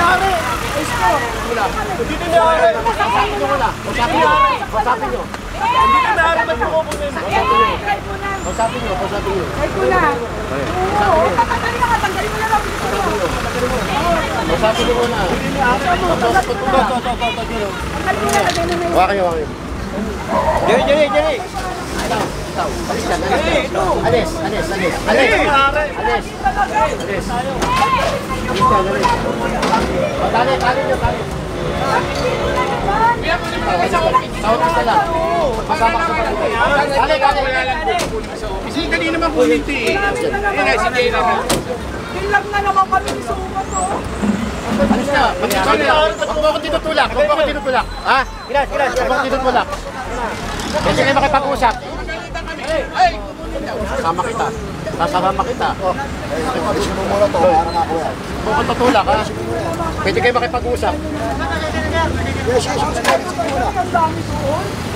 may-ari. Wala. Dito may-ari. Usapin nyo wala. Usapin nyo. Usapin nyo. Hindi na may-ari ba yung kukunin? Usapin nyo. Usapin nyo. Ay ko na. Oo. Tatanggalin na. Tanggalin mo na lang. Usapin nyo muna. Waka nyo. Jerry. Alis yan, alis. Tali nyo. Sautis na lang. Masama ka sa barangay. Tali. Kasi kanina naman kulit eh. Bilang na naman kami ni Sumat to. Alis na. Huwag mo akong tinutulak. Ha? Huwag mo akong tinutulak. Kasi kayo makipag-usap. Sasama kita. Huwag kang tutulak, ha? Pwede kayo makipag-usap.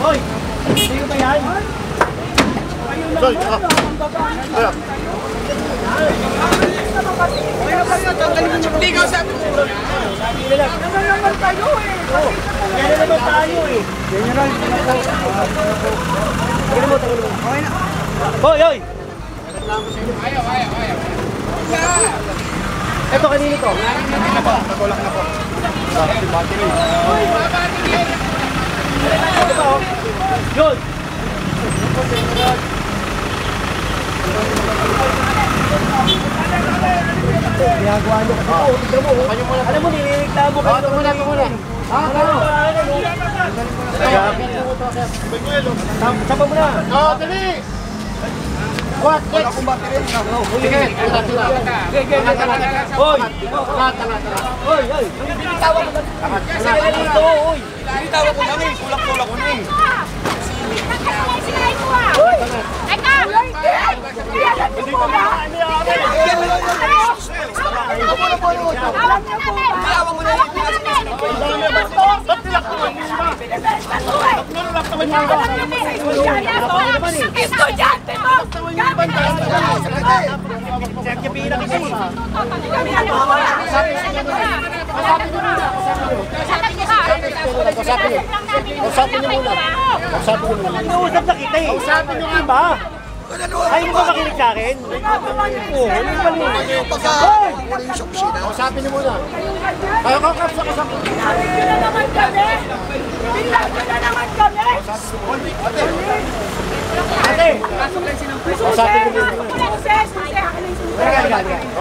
Hoy! Hindi ko ba yan? Soy, Ligaw sabi mo. Naman tayo eh. Yan naman tayo eh. General. Hoy! Ayaw. Ito kanino to? Natulak na po. Yun! Ginagawa nyo kasi ito. Tignan mo. Alam mo, nilireklamo kayo. Ito muna. Sapa mo na. Dali! What? Wala akong battery. Sige, tula. Hoy! Hoy! Binitawan mo lang. Kasi kaya dito, hoy! Binitawan ko lang eh. Tulak-tulak ko na eh. Uy! Eka! Iyalan niyo po ba? Alam niyo po ba? Malawan mo na eh. Ba't tilak-tulak mo ba? Alam niyo po sa estudyante to! Gamit na estudyante! Sabi na kita eh. Usapin niyo muna. Nausap na kita eh. Usapin niyo nga ba? Ayaw mo ba makinig sa akin? Oo, ano ba niyo? Usapin niyo muna. Kayo kakap sa kasama. Bilang nyo na naman kami! Ate! Usapin niyo muna.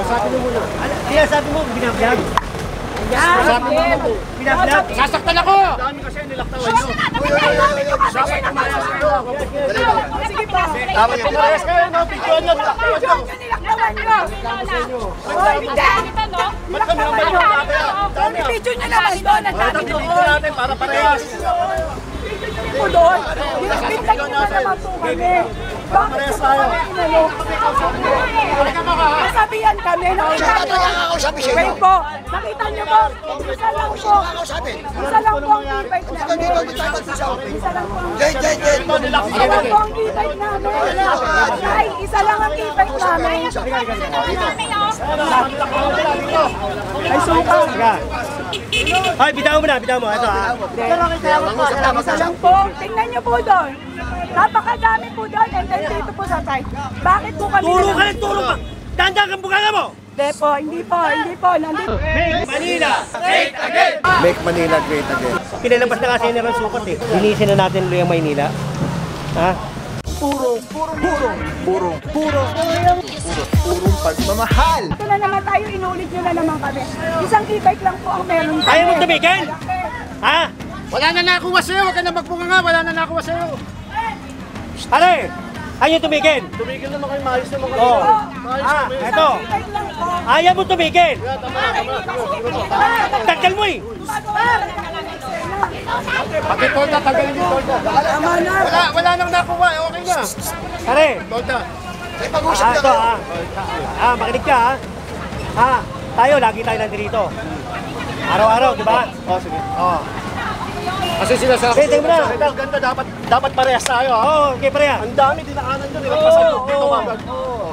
Usapin niyo muna. Kaya sabi mo, binablog. Usapin niyo muna. Binablog. Sasaktan ako! Dami kasi nilaktawan nyo. Sige pa! Dapat yung parehas kayo, no? Bigyan nyo. Nilaktawan nyo! Hoy, hindi! Ba't kami ang bayo? Dami video nyo naman doon! Ang dami Ito natin para parehas. po doon! Binigyan nyo na naman po kami! Bakit sa kami inalok? Nasabihan kami! Wait po! Nakita nyo po! Isa lang po! Isa lang po ang e-bike namin! Isa lang po ang e-bike namin! Ay, isa lang ang e-bike namin! Ay, suka! Ay, bitaw mo na. Ito ha. Isa lang po! Tingnan nyo po doon! Napakadami po doon and then dito po sa side. Bakit po kami Tulong ka ng tulong ka. Dandan kang bukanga mo. Hindi po. Nandito. Make Manila great again. Make Manila great again. Pinalabas na kasi ng sukat eh. Linisin na natin yung Maynila. Ha? Purong pagmamahal. Ito na naman tayo, inulit nyo na naman kami. Isang e-bike lang po ang meron kami. Ayaw mo tumigil? Ha? Wala na nakuha sa'yo. Huwag ka na magpunga. Wala na nakuha sa'yo. Are! Ayaw tumigil? Tumigil naman kayo. Maayos naman kayo. Oo. Ito. E-bike lang po. Ayaw mo tumigil? Tanggal mo eh. Pati tolda, tagalin yung tolda. Tama na. Wala nang nakuha. Okay na. Are! Tolda. Ito ha. Makinig ka ha. Tayo, lagi tayo nandito. Araw-araw, di ba? Sige. Kasi sinasabi Tingnan mo na. Ito, ganda. Dapat parehas tayo. Okay, pareha. Ang dami dinaanan doon. Nagpasan doon. Dito agad.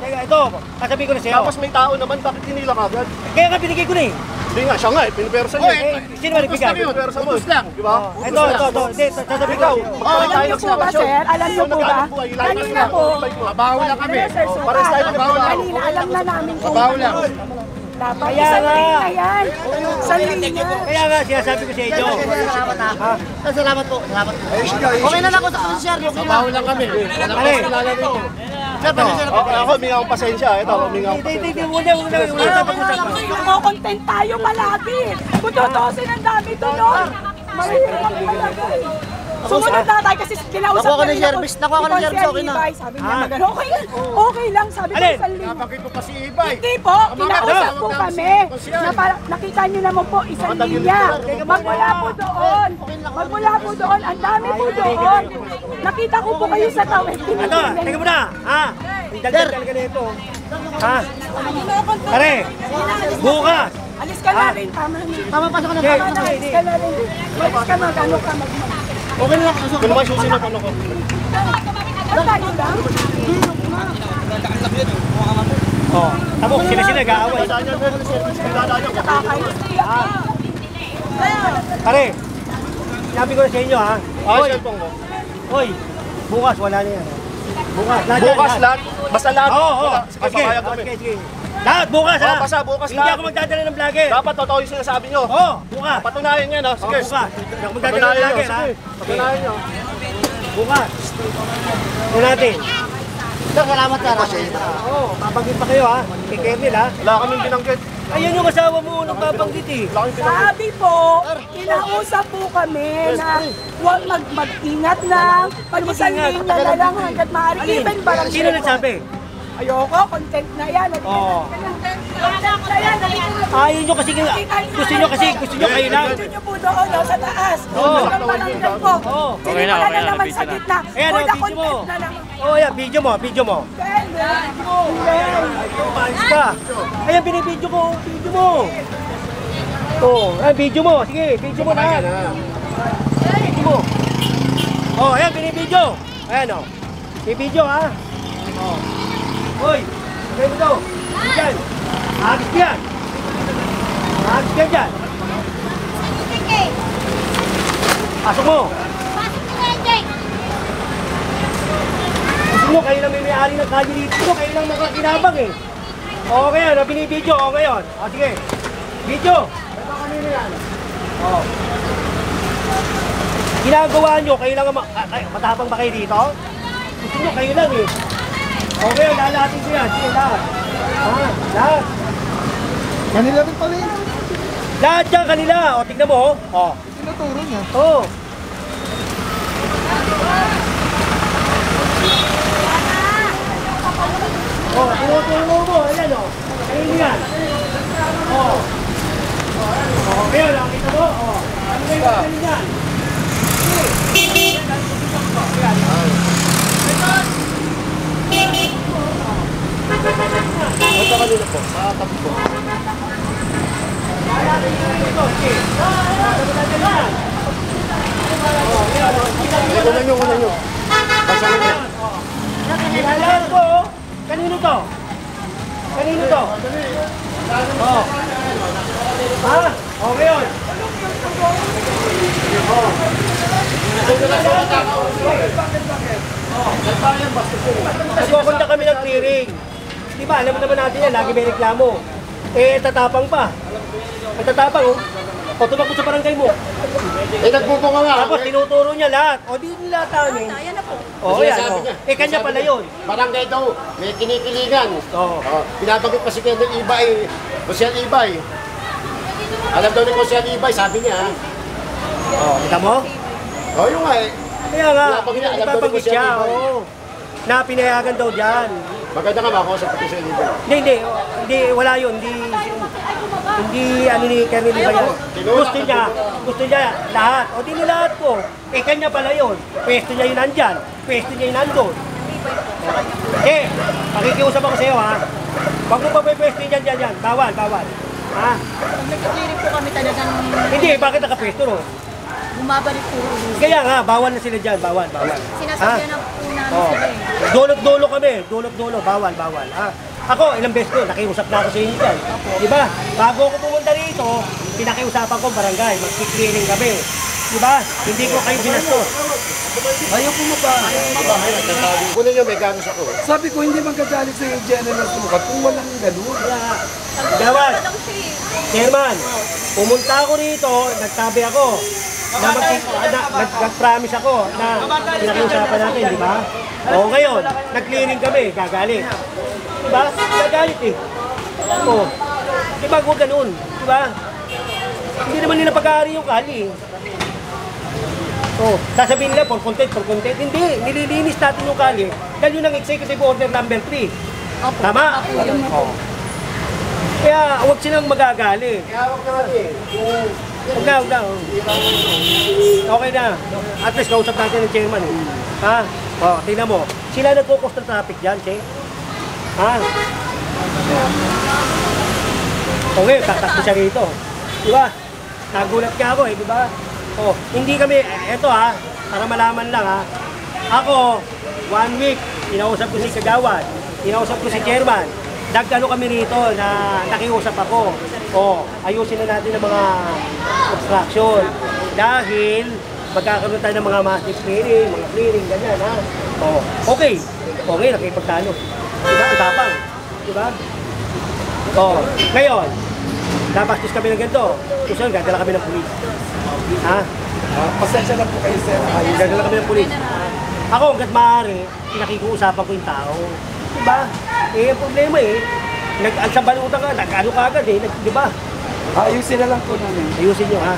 Teka, ito, kasabihin ko na sa'yo. Tapos may tao naman. Bakit hinila ka agad? Kaya nga binigay ko na eh. Hindi nga, siya nga, pinipersa niya. Sino ba nagbigay? Pinipersa mo. Utos lang. Di ba? Ito. Hindi, sasabihin ko. Alam niyo po ba, sir? Alam niyo po ba? Kanina po. Mabaho lang kami. Sir, so Pares tayo ng bawal. kanina, alam na namin kung Mabaho lang. dapat Kaya isang nga. linya yan. Isang linya. Kaya nga, sinasabi ko sa inyo. Salamat po. Okay na lang ako sa sir. Mabaho lang kami. Wala Pare. kami kilala rito. Ako, huminga akong pasensya. Ito, huminga akong pasensya. Hindi, wala pag-usapan. Content tayo palagi. Kung tutusin ang dami doon. Mahirap palagi. Sumunod na tayo kasi kinausap Nakuha ko ng kanina service, nakuha ko ng si service, okay na. Ibay, sabi niya magano, okay lang, sabi ko Alin? sa linya. Napakit mo pa si Ibay. Hindi po, kinausap po kami. Na para, nakita niyo naman po isang linya. Magmula po doon. Magmula po doon. Ang dami po doon. Nakita ko po kayo sa tawid. Ito, teka muna. Dagdag talaga na ito. Pare, bukas. Alis ka na rin. Tama na. Tama, pasok ko na. Tama na. Alis ka na rin. Alis ka mag-ano ka Okay na lang. Kung naman susunod, ano ko? Ang tayo lang. Tamo, sila nag-aaway. Pare, sabi ko na sa inyo ha. Ah, cellphone ko. Hoy, bukas wala na yan. Bukas, Bukas lahat. Basta lahat. Oo, Wala. sige, Sige, papayag kami. sige. Lahat bukas ha. Basta bukas Hindi lahat. ako magdadala ng vlogger. Dapat totoo yung sinasabi nyo. Bukas. Patunayan yan, ha? Sige. Bukas. Hindi ako magdadala ng Patunayan nyo. vlogger ha. Sige. Patunayan nyo. Bukas. Ito natin. Sir, salamat sir. Babagin pa kayo ha. Kay Kernel ha. Wala kaming binanggit. Ayan yung asawa mo nung babanggit eh. Wala kaming binanggit. Sabi po, kinausap po kami na huwag mag-ingat lang. Pag-isang linya na lang hanggat maaari. Even barang Sino nagsabi? Ayoko, content na yan. Oo. Content na yan. Ayaw nyo kasi, gusto nyo kayo lang. Gusto nyo po doon, sa taas. Oo. Ang palanggan po. Oo. Sinimula na naman sa gitna. Ayan, For the video mo. content na naman. Oh, yeah, video mo. Hindi. Ayos ka. Ayan, binibidyo ko. Video mo. Oh, ayan, video mo. Sige, video mo na. Video mo. Oh, ayan, binibidyo. Ayan, oh. Binibidyo, ha. Oh. Hoy, kayo mo to. Diyan. Agis ka yan. Agis ka dyan. Pasok mo. Gusto mo, kayo lang may-ari ng kalye dito. Kayo lang makakinabang eh. O, ngayon, binibidyo. O, ngayon. O, sige. Video. Ito kanina yan. O. Ginagawa nyo, kayo lang matapang ba kayo dito? Gusto nyo, kayo lang eh. O, ngayon, lalahatin ko yan. Sige, lahat. Lahat. Kanila rin pala yun. Lahat dyan kanila. O, tignan mo. O. Tinuturo niya. O. Oh, tinutulong mo. Ayan, oh. Ayun yan. Oh. Oh, ngayon, nakita mo. Oh. Ano kayo ganyan yan? Ito kanina po. Tabi po. Kunan nyo. Pasalan nyo. Kailangan ko, oh. Kanino to? Kanino to? Oh. Ha? Oh, ngayon. Nagkukunta kami ng clearing. Di ba, alam naman natin yan, lagi may reklamo. Eh, tatapang pa. Ang tatapang, oh. O, tumakbo sa barangay mo. Nagbubunga nga. Tapos, tinuturo niya lahat. O, di nila tanin. O, yan, o. Eh, kanya pala yun. Barangay daw, may kinikilingan. Oo. Pinabanggit pa si Kendall Ibay, Kusyal Ibay. Alam daw ni Kusyal Ibay, sabi niya. O, kita mo? Yung nga eh. Kaya nga, Alam daw ni ipapanggit Kusyal siya, Ibay. oo. Na pinayagan daw dyan. Maganda nga makausap ko Kusyal Ibay. Hindi, wala yun. Hindi, ano ni Kernel Ibay yun. Gusto niya lahat. O, di lahat ko. Eh, kanya pala yun. Pwesto niya yun nandyan. Pwesto niya yun nandun. Eh, pakikiusap ako sa'yo, ha? Huwag mo pa pwesto dyan. Bawal. Ha? Nag-clearing po kami talagang Hindi, bakit nakapwesto, no? bumabalik po. Kaya nga, bawal na sila dyan. Bawal. Sinasabihan na po namin Oh. sila eh. Dulot-dulo kami. Bawal. Ha? Ako, ilang beses ko, nakiusap na ako sa inyo dyan. Diba? Bago ako pumunta rito, rito, pinakiusapan ko barangay, mag-clearing kami. Diba? Hindi ko kayo binastos. Ayaw po ba? Kunin nyo, may ganos ako. Sabi ko, hindi magkagalit sa general sukat kung walang ganun. Gawad, Chairman, pumunta ako rito, nagsabi ako, na nag-promise ako na pinakiusapan natin, di ba? O ngayon, nag-clearing kami, gagalit. Diba? Gagalit eh. O, diba huwag ganun? Diba? Hindi naman nila pag-aari yung kali. O, sasabihin nila, for content. Hindi, nililinis natin yung kali. Dahil yun ang executive order number 3. Tama? Kaya huwag silang magagalit. Huwag na. Okay na. At least kausap natin ng chairman. Ha? O, tingnan mo. Sila nagkukos ng traffic dyan, Che. Ha? Okay, tatakbo siya rito. Diba? Nagulat ka ako di ba? O, hindi kami, eto para malaman lang Ako, 1 week, inausap ko si Kagawad, inausap ko si chairman. Nagkano kami rito na nakiusap ako. O, ayusin na natin ang mga obstruction. Dahil magkakaroon tayo ng mga massive clearing, mga clearing, ganyan O, okay, nakipagtalo. Diba? Ang tapang. Diba? O, ngayon, napastos kami ng ganito. Susunod, gagala kami ng pulis. Ha? Pasensya na po kayo, sir. Gagala kami ng pulis. Ako, hanggat maaari, pinakikiusapan ko yung tao. Diba? Ang problema sa balutan ka, nag-ano ka agad diba? Ayusin na lang po namin. Ayusin nyo, ha?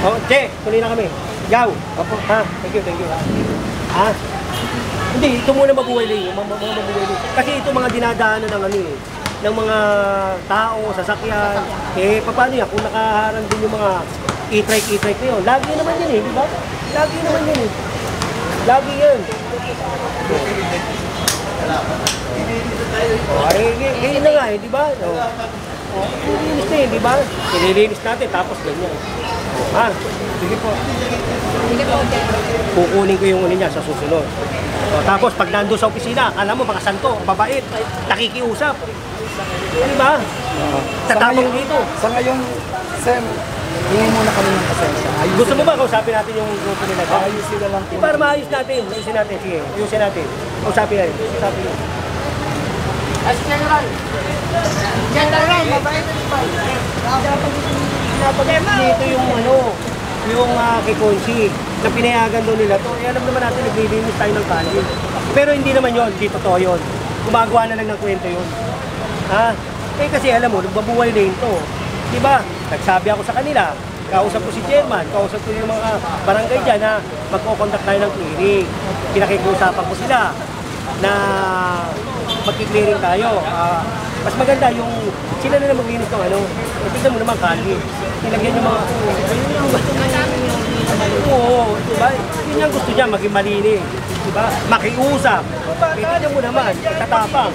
O, Che, tuloy na kami. Gaw. Opo. Ha? Thank you. Ha? Hindi, ito muna mabuhay lang. Kasi ito mga dinadaanan ng mga tao, sasakyan. Paano yan? Kung nakaharang din yung mga e-trike na yun. Lagi naman yan di ba? Lagi naman yan Lagi yan. Ngayon na nga di ba? Nililinis na di ba? Nililinis natin, tapos ganyan. Ha? Sige po. Kukunin ko yung niya sa susunod. Tapos pag nandun sa opisina, alam mo, mga santo, babait, nakikiusap. Di ba? Tatapang dito. Sa ngayon, Sam, hingin muna kami ng pasensya. Gusto mo ba kausapin natin yung grupo nila? Ayusin na lang po. Para maayos natin. Ayusin natin. Sige, ayusin natin. Kausapin natin. Kausapin natin. Dito yung kay Consi, na pinayagan doon nila to. Alam naman natin, naglilinis tayo ng kali. Pero hindi naman yun, hindi totoo yun. Gumagawa na lang ng kwento yun. Ha? Kasi alam mo, nagbabuhay na yun to. Diba? Nagsabi ako sa kanila, kausap ko si chairman, kausap ko yung mga barangay dyan na magko-contact tayo ng clearing. Pinakikiusapan ko sila na magki-clearing tayo. Mas maganda yung sila na maglinis ng tignan mo naman kali. Nilagyan yung mga oo, diba? Yun yung gusto niya, maging malinis. Diba? Makiusap. Tignan mo naman, tatapang.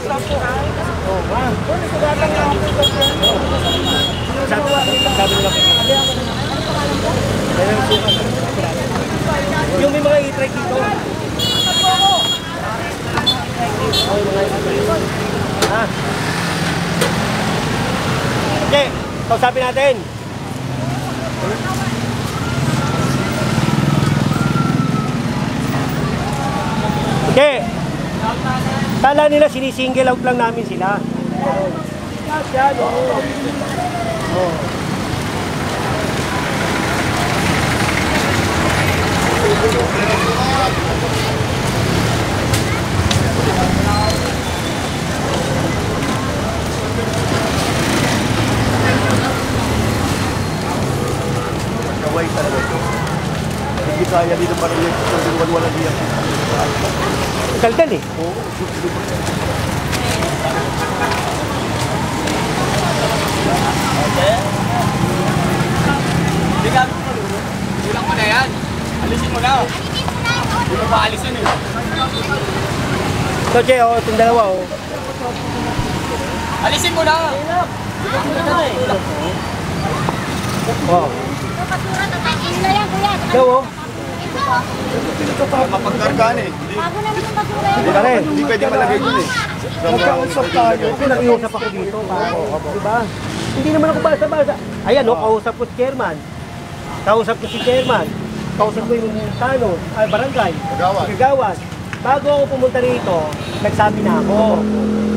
Sabi nila yung may mga e-trike dito. Okay, kausapin natin. Okay. Kala nila sinisingle out lang namin sila. Kaway talaga ito. Hindi kaya dito pa rin yung wala diyan. Daldal Bilang mo na yan. Alisin mo na. Hindi mo ba alisin So, Che, itong dalawa Alisin mo na. Daw Mapagkargaan eh. Bago na naman basura yan. Hindi pa rin. Hindi pwede malagay dun eh. Nagkausap tayo. Nakiusap ako dito. Diba? Hindi naman ako basa-basa. Ayan, no, kausap ko si chairman. Kausap ko si chairman. Kausap ko yung tanong, barangay. Kagawas. Bago ako pumunta rito, nagsabi na ako.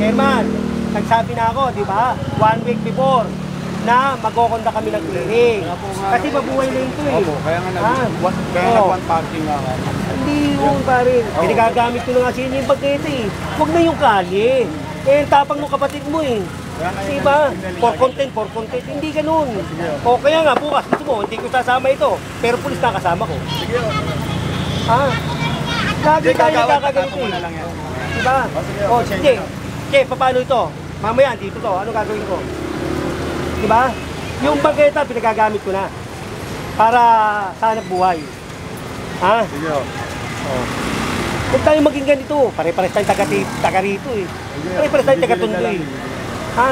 Chairman, nagsabi na ako, di ba? 1 week before na magkokonda kami ng clearing. Kasi mabuhay na ito eh. Opo, kaya nga nag-one parking nga nga. Hindi yun pare. Pinagagamit ko na nga sa inyo yung bagete eh. Huwag na yung kalye. Eh, tapang ng kapatid mo eh. Diba? For content. Hindi ganun. O kaya nga, bukas gusto mo, hindi ko sasama ito. Pero pulis na kasama ko. Ha? Lagi tayo nagkakaganito eh. Diba? O, sige. Sige, paano ito? Mamaya, dito to. Ano gagawin ko? Diba? Yung bageta, pinagagamit ko na. Para sana buhay. Ha? Sige o. Huwag tayo maging ganito. Pare-pares tayong taga rito eh. Pare-pares tayong taga-tundo eh. Ha?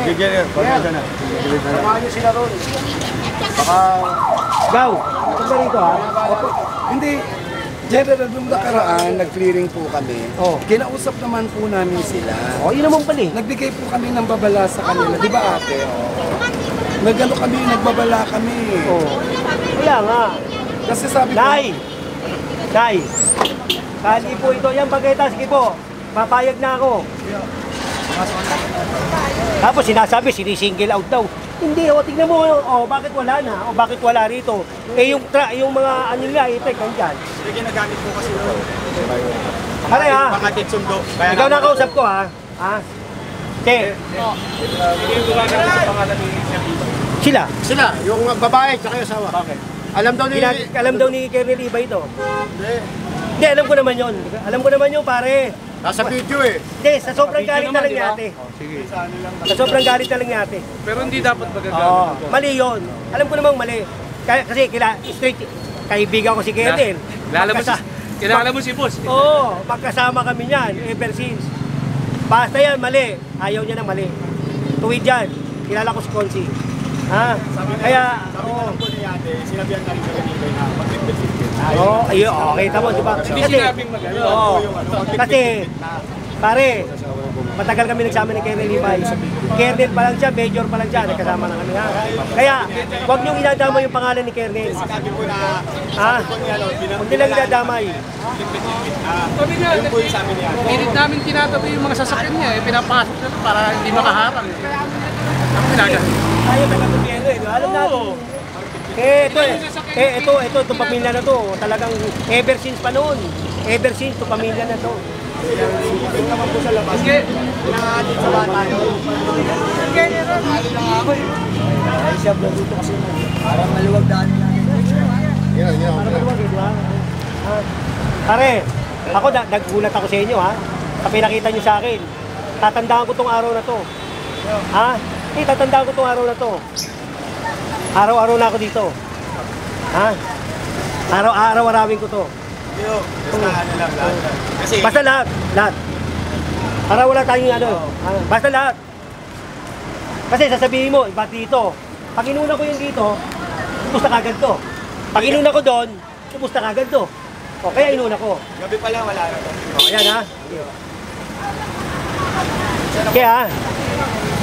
Sige, pagkita na. Samahan niyo sila ron. Baka... Gaw, punta rito ha. Hindi. General, nung nakaraan, nag-clearing po kami. Oh. Kinausap naman po namin sila. O, yun naman pala eh. Nagbigay po kami ng babala sa kanila. Di ba ate? Nagano kami, nagbabala kami. Oh. Kaya nga. Kasi sabi ko... Nay! Kali po ito. Yan, bageta. Sige po. Papayag na ako. Tapos sinasabi, sinisingle out daw. Hindi, o tignan mo, o bakit wala na? O bakit wala rito? Eh yung mga ano nila, itek, nandyan. Hindi, ginagamit po kasi ito. Pare ha, Makatid sundo. ikaw na kausap ko ha. Ha? Che, sila. Sila, yung babae, tsaka yung asawa. Bakit? Alam daw ni Colonel Iba ito. Hindi, alam ko naman yun. Alam ko naman yun, pare. Nasa video eh. Hindi, sa sobrang galit na lang niya ate. Sa sobrang galit na lang niya ate. Pero hindi dapat magagamit. Oo, mali yun. Alam ko namang mali. Kasi straight, kaibigan ko si Colonel. Kilala mo si boss. Oo, magkasama kami niyan, ever since. Basta yan, mali. Ayaw niya na mali. Tuwid yan. Kilala ko si Consi. Ha? Kaya, oo. Sinabihan namin sa kanila na mag-invest. Oo, ayun, okay, tama, di ba? Hindi Kasi, sinabing mag-ano. oo, kasi, pare, matagal kami nagsama ni Colonel Ibay. Colonel pa lang siya, Major pa lang siya, nagkasama na kami ha. Kaya, huwag niyong idadama yung pangalan ni Colonel. Sabi ko na, Ha? Huwag nilang idadamay. sabi nga, yun po yung sabi niya. Pilit namin tinatabi yung mga sasakyan niya, papasok na para hindi makaharang. Ang ginagawa. Tayo taga-gobyerno eh, alam natin. Itong pamilya na to, talagang ever since pa noon. Ever since itong pamilya na to. naman po sa labas. Sige, pinangalit sa bata yun. Ay, siya vlog dito kasi. Parang maluwag daan na. Para maluwag, di ba? Pare, ako naggulat ako sa inyo ha. Sa pinakita nyo sa akin. Tatandaan ko tong araw na to. Ha? Tatandaan ko tong araw na to. Araw-araw na ako dito. Ha? Araw-arawin ko to. Basta ano lang lahat. Kasi, Basta lahat. Para wala tayong ano. Basta lahat. Kasi sasabihin mo, iba dito. Pag inuna ko yung dito, ubus na kagad to. Pag inuna ko doon, ubus na kagad to. O kaya inuna ko. gabi pa lang wala na to. O ayan ha. Kaya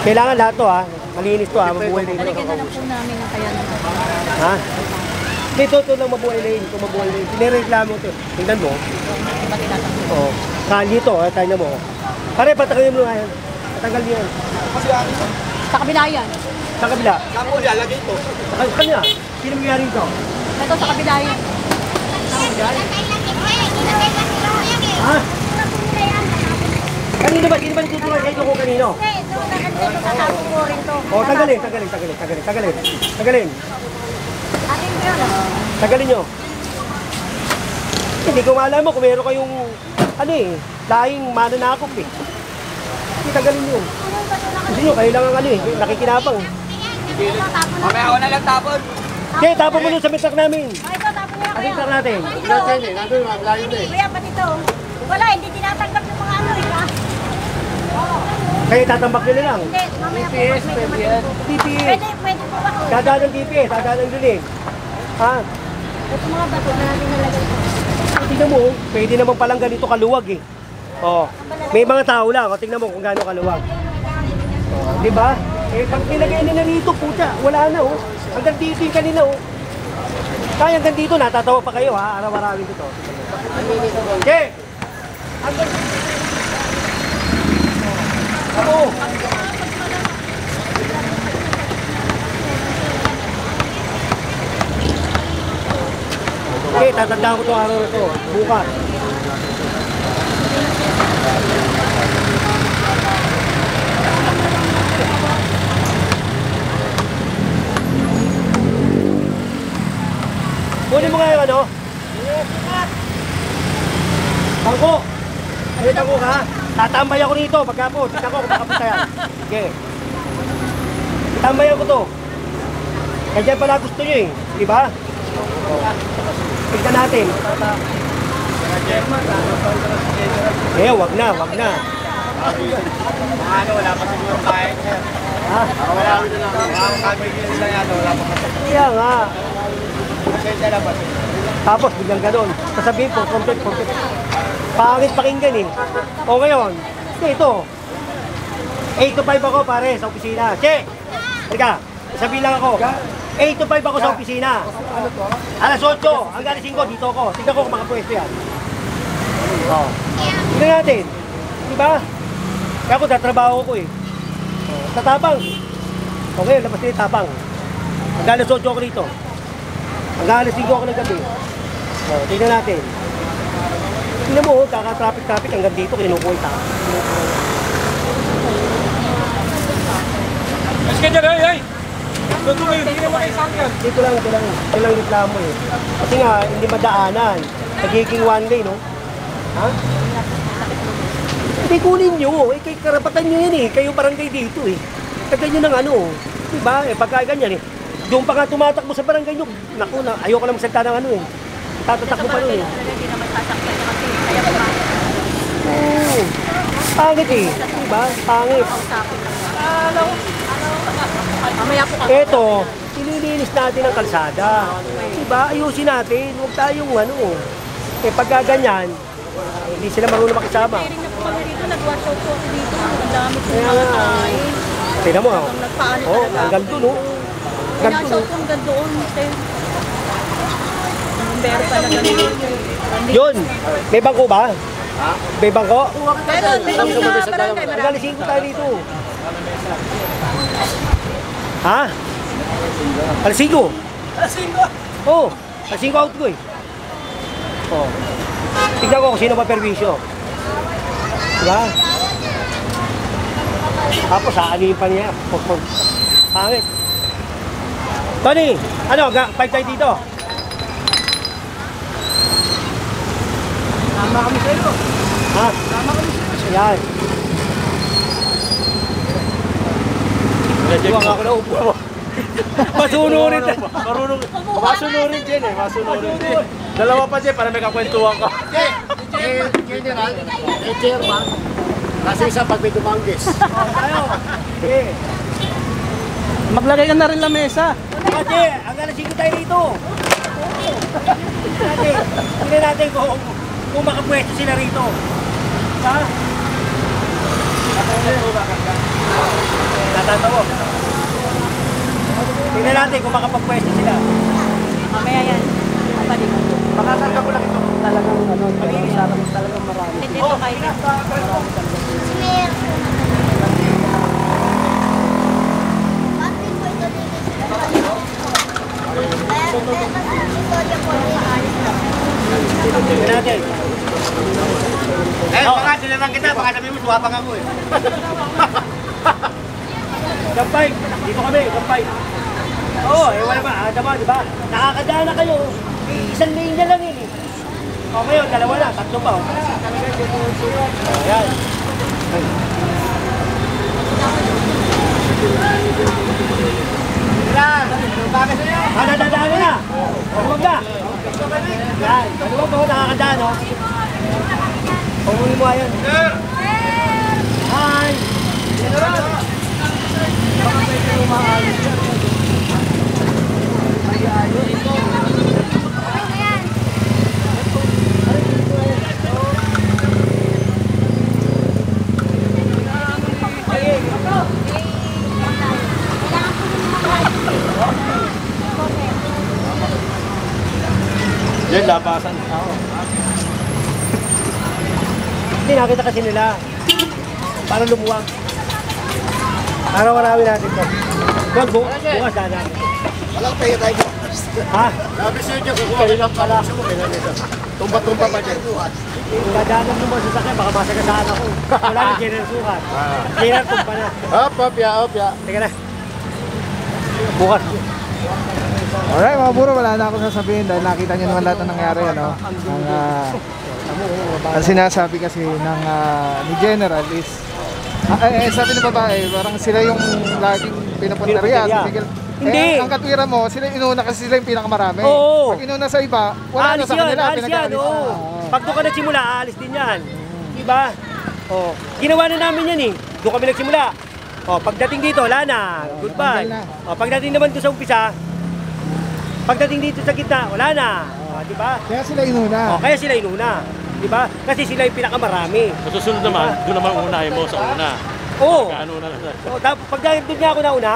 kailangan lahat to ha. Malinis to ha. Mabuhay na Talagyan na lang ito. po namin ng kaya naman. Ha? Dito lang mabuhay na yun. Kung mabuhay na yun. Pinireklamo to. Tingnan mo. Oo. Kali to. Tingnan mo. Pare, patagalin mo nga yan. Patagal niyo yan. Sa kabila yan. Sa kabila. Kapo lalagay ito. Sa kanya. Sino nangyari ito? Ito sa kabila yan. Ha? Kanino ba? Sino ba nagtutulong sa ito kung kanino? O, tagalin. Tagalin nyo. Hindi ko maalam mo kung meron kayong, lahing mananakop eh. Hindi, tagalin nyo. Gusto nyo, kailangan nakikinabang. Mamaya ako na lang tapon. Okay, tapon mo nun sa mitak namin. Ano yung natin? Nandun, malayo na eh. Kuya, pati ito. Wala, hindi tinatanggap yung mga ano eh. Kaya tatambak nyo na lang. Hindi, mamaya po. TPS. TPS. Pwede po ba? Dadaan ng TPS, dadaan ng duling. Ha? Ito mga bato na natin nalagay ko. Tingnan mo, pwede naman palang ganito kaluwag eh. Oh, may mga tao lang. O, tingnan mo kung gaano kaluwag. Oh, di ba? Eh, pag nilagay nila rito, puta, wala na oh. Hanggang dito yung kanina oh. Kaya hanggang dito, natatawa pa kayo ha. Araw-arawin ko to. Okay. Hanggang ano? Okay, tatandaan ko itong araw na ito. Bukas. Kunin mo nga yung ano? Bangko! Ay, bangko ka? Tatambay ako rito pagka po. Tignan ko kung makapunta yan. Okay. Tambayan ko to. Kaya pala gusto nyo eh. Diba? Tignan natin. Eh, wag na, wag na. Ano, wala pa siguro kaya niya. Ha? Wala pa na lang. Kagagin sila yan, wala pa kasi. Kaya nga. Pasensya lang ba? Tapos biglang ganon. Sasabihin po, complete. Pangit pakinggan eh. O ngayon, ito. 8 to 5 ako pare sa opisina. Che! Halika, sabihin lang ako. 8 to 5 ako sa opisina. Ano to? Alas 8, hanggang 5, dito ako. Tignan ko kung makapwesto yan. O. Tignan natin. Diba? Kaya ako tatrabaho ko eh. Tatapang. Okay, labas din tapang. Hanggang alas 8 ako dito. Hanggang alas 5 ako ng gabi. O, tignan natin. Tignan mo, kaka-traffic hanggang dito, kinukuha yung tao. Mas ka dyan, ay! Doon kayo, hindi naman kayo sangyan. Dito lang reklamo eh. Kasi nga, hindi madaanan. Nagiging one way, no? Ha? Hindi kunin nyo. Eh, kay karapatan nyo yan eh. Kayo barangay dito eh. Kagay nyo ng ano. Diba? Eh, pagka ganyan eh. Doon pa nga tumatakbo sa barangay nyo. Naku, ayoko lang magsalita ng ano eh. Tatatakbo pa nun eh. Hindi naman sasakyan kasi kaya pa. Oo. Pangit eh. Diba? Pangit. Mamaya po Eto, ililinis natin ang kalsada. Diba? Ayusin natin. Huwag tayong ano. Eh, pagka ganyan, hindi sila marunong makisama. Ring na po kami dito, nag-wash out po ako dito. Ang dami po Kaya mga nga. tayo. Tignan mo. Ang nagpaano Oh, talaga. hanggang doon, oh. Hanggang Pinash doon, out ko hanggang doon. Pero pa na ganun. Yun. May bangko ba? May bangko? Meron, meron sa barangay. Marami. Nagalisin ko tayo dito. Ha? Alisigo? Alisigo? Oo. Alisigo out ko eh. Oo. Tignan ko kung sino pa perwisyo. Diba? Tapos aanin pa niya. Pangit. Tony, ano? Fight tayo dito. Tama kami sa'yo. Ha? Tama kami sa'yo. Yan. Huwag ako na upo mo. Masunurin. Masunurin dyan eh, masunurin dyan. Dalawa pa dyan para may kakwentuhan ka. General, chairman, kasi isa pag may dumanggis. Tayo. Okay. Maglagay ka na rin ng mesa. Kasi, ang galasing tayo dito. Tingnan natin kung makapwesto sila rito. Ha? Natatawa. Tingnan natin kung makapagpwesto sila. Mamaya yan. Kapalik. Makakarga ko lang ito. Talagang ano, talagang marami. Hindi ito kayo. Tingnan natin. Eh, baka sinirang kita, baka sabihin mo, suwapang ako eh. Gampay. Dito kami, gampay. Oo, wala ba? Adama, di ba? Nakakadaan na kayo. Isang lane na lang eh. O ngayon, dalawa na, tatlo pa. Ayan. Bakit sa'yo? Nadadaan mo na. Huwag na. Yan. Huwag mo nakakadaan, no? Pumuli mo ayan. Hi! Baka medyo umaalis yan. Ay, ayos. labasan. Hindi, nakita kasi nila. Parang lumuwag. Araw-arawin natin to. Huwag bukas na natin. Walang tayo tayo. Ha? Sabi sa'yo dyan, kukuha rin ang pala. Tumba-tumba pa dyan. Dadaanan mo sa sakyan, baka masagasaan ako. Wala na, general sukat. General tumpa na. Hop, ya. Teka na. Bukas. Alright mga buro, wala na akong sasabihin dahil nakita nyo naman lahat ng nangyari, ano? Ang sinasabi kasi ng ni General is sabi ng babae, parang sila yung laging pinapunta riyan, si Miguel. Hindi. Ang katwiran mo, sila yung inuna kasi sila yung pinakamarami. Oo. Pag inuna sa iba, wala na Alis sa kanila, alis yan. pinag-aalis Oo. na. Pag doon ka nagsimula, aalis din yan. Diba? Oh. Ginawa na namin yan eh. Doon kami nagsimula. Oh, pagdating dito, wala na. Goodbye. tanggal na. Oh, pagdating naman doon sa umpisa, pagdating dito sa gitna, wala na. Oh, diba? Kaya sila inuna. Oh, kaya sila inuna. Diba? Kasi sila yung pinakamarami. Susunod naman, doon naman unahin mo sa una. Oo. Ano na lang. Oh, pag doon nga ako nauna,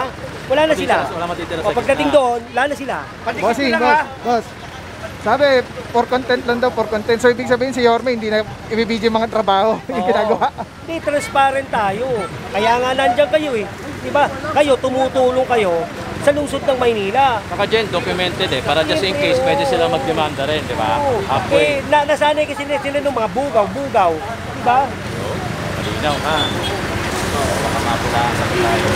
wala na sila. Wala matitira Oh, sa pagdating doon, wala na sila. Bossing, boss. Sabi, for content lang daw, for content. So ibig sabihin si Yorme hindi na ibibidyo yung mga trabaho yung Oo. ginagawa. Hindi, transparent tayo. Kaya nga nandiyan kayo eh. Diba? Kayo, tumutulong kayo sa lungsod ng Maynila. Saka Jen, documented eh. Para just in case, pwede sila magdemanda rin, di ba? Oo. Halfway. Nasanay kasi sila ng mga bugaw. Diba? Malinaw ha. Baka mapulaan sa tayo.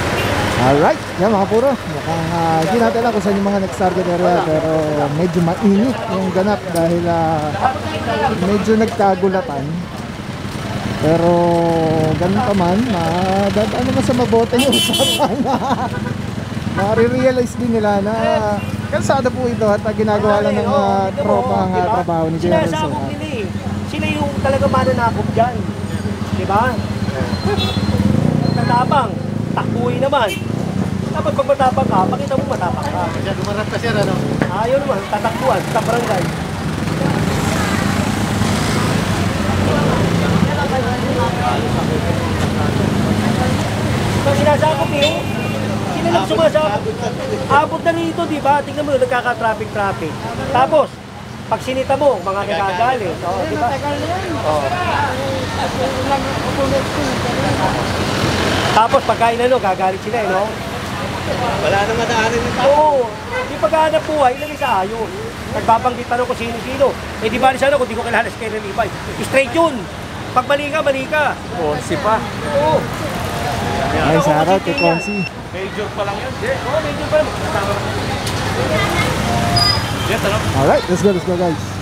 Alright, yan mga puro. Mukhang hindi natin alam kung saan yung mga next target area pero medyo mainit yung ganap dahil medyo nagkagulatan. Pero ganun pa man, dadaan naman sa mabuti yung usapan na marirealize din nila na kalsada po ito at ginagawa lang ng tropa ang trabaho ni General Sinasakop Sokat. nila eh. Sila yung talaga mananakop dyan. Diba? Tatapang, takbuhay naman. Dapat pag matapang ka, pakita mo matapang ka. Kaya dumarat pa siya, ano? Ayaw naman, tatakbuhan, sa barangay. Pag sinasakop eh, sila lang sumasakop. Abot na rito, di ba? Tingnan mo, nagkaka-traffic. Tapos, pag sinita mo, mga nagagalit. Oh, di ba? Oh. Tapos, pagkain gagalit sila, no? Wala nang madaanin nito. Oo, di paghahanap buhay, ilagay sa ayos. Nagbabanggit pa rin kung sino-sino. Eh di ba sana kung di ko kilala si Kenneth Ibay. Straight yun. Pag mali ka. Konsi pa. Oo. Ay, shoutout kay Konsi. Major pa lang yun. Oo, medyo pa naman. Jen, tanong. Alright, let's go guys.